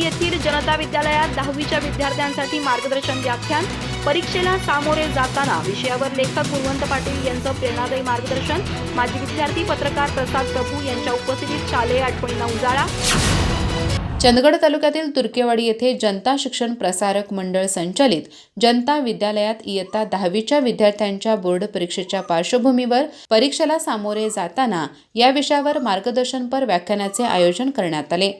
येथील जनता विद्यालयात 10वीच्या विद्यार्थ्यांसाठी मार्गदर्शन व्याख्यान. परीक्षेला सामोरे जाताना विषयावर लेखक गुणवंत पाटील यांचं प्रेरणादायी मार्गदर्शन. माजी विद्यार्थी पत्रकार प्रसाद प्रभू यांच्या उपस्थितीत शालेय आठवणींना उजाळा. चंदगड तालुक्यातील तुर्केवाडी येथे जनता शिक्षण प्रसारक मंडळ संचालित जनता विद्यालयात इयत्ता 10वीच्या विद्यार्थ्यांच्या बोर्ड परीक्षेच्या पार्श्वभूमीवर परीक्षेला सामोरे जाताना या विषयावर मार्गदर्शनपर व्याख्यानाचे आयोजन करण्यात आले.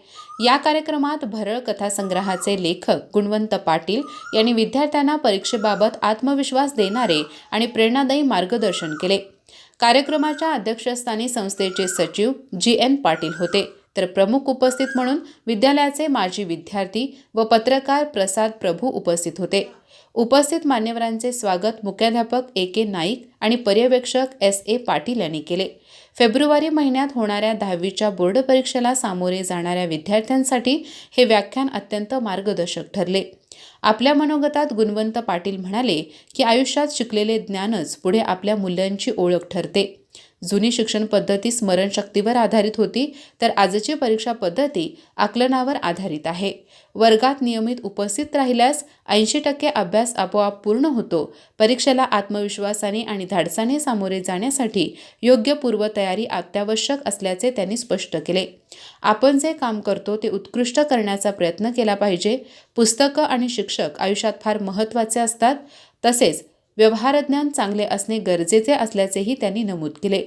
या कार्यक्रमात भरळ कथासंग्रहाचे लेखक गुणवंत पाटील यांनी विद्यार्थ्यांना परीक्षेबाबत आत्मविश्वास देणारे आणि प्रेरणादायी मार्गदर्शन केले. कार्यक्रमाच्या अध्यक्षस्थानी संस्थेचे सचिव GN पाटील होते, तर प्रमुख उपस्थित म्हणून विद्यालयाचे माजी विद्यार्थी व पत्रकार प्रसाद प्रभू उपस्थित होते. उपस्थित मान्यवरांचे स्वागत मुख्याध्यापक AK नाईक आणि पर्यवेक्षक SA पाटील यांनी केले. फेब्रुवारी महिन्यात होणाऱ्या 10वीच्या बोर्ड परीक्षेला सामोरे जाणाऱ्या विद्यार्थ्यांसाठी हे व्याख्यान अत्यंत मार्गदर्शक ठरले. आपल्या मनोगतात गुणवंत पाटील म्हणाले की आयुष्यात शिकलेले ज्ञानच पुढे आपल्या मूल्यांची ओळख ठरते. जुनी शिक्षण पद्धती स्मरणशक्तीवर आधारित होती, तर आजची परीक्षा पद्धती आकलनावर आधारित आहे. वर्गात नियमित उपस्थित राहिल्यास 80% अभ्यास आपोआप पूर्ण होतो. परीक्षेला आत्मविश्वासाने आणि धाडसाने सामोरे जाण्यासाठी योग्य पूर्वतयारी अत्यावश्यक असल्याचे त्यांनी स्पष्ट केले. आपण जे काम करतो ते उत्कृष्ट करण्याचा प्रयत्न केला पाहिजे. पुस्तकं आणि शिक्षक आयुष्यात फार महत्त्वाचे असतात, तसेच व्यवहारज्ञान चांगले असणे गरजेचे असल्याचेही त्यांनी नमूद केले.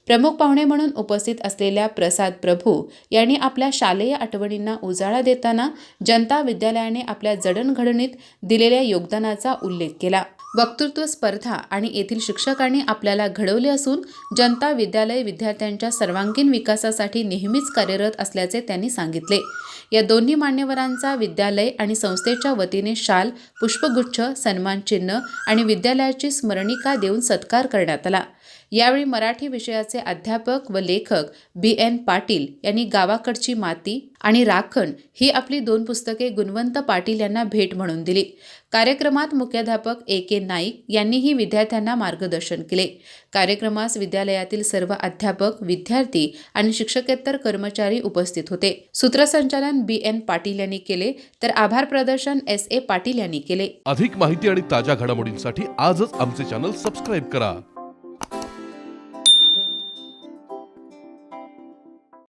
प्रमुख पाहुणे म्हणून उपस्थित असलेल्या प्रसाद प्रभू यांनी आपल्या शालेय आठवणींना उजाळा देताना जनता विद्यालयाने आपल्या जडणघडणीत दिलेल्या योगदानाचा उल्लेख केला. वक्तृत्व स्पर्धा आणि येथील शिक्षकांनी आपल्याला घडवले असून जनता विद्यालय विद्यार्थ्यांच्या सर्वांगीण विकासासाठी नेहमीच कार्यरत असल्याचे त्यांनी सांगितले. या दोन्ही मान्यवरांचा विद्यालय आणि संस्थेच्या वतीने शाल, पुष्पगुच्छ, सन्मानचिन्ह आणि विद्यालयाची स्मरणिका देऊन सत्कार करण्यात आला. यावेळी मराठी विषयाचे अध्यापक व लेखक BN पाटील यांनी गावाकडची माती आणि राखण ही आपली 2 पुस्तके गुणवंत पाटील यांना भेट म्हणून दिली. कार्यक्रमात मुख्याध्यापक AK नाईक यांनीही विद्यार्थ्यांना मार्गदर्शन केले. कार्यक्रमास विद्यालयातील सर्व अध्यापक, विद्यार्थी आणि शिक्षकेतर कर्मचारी उपस्थित होते. सूत्रसंचालन BN पाटील यांनी केले, तर आभार प्रदर्शन SA पाटील यांनी केले. अधिक माहिती आणि ताज्या घडामोडींसाठी आजच आमचे चॅनल सबस्क्राईब करा.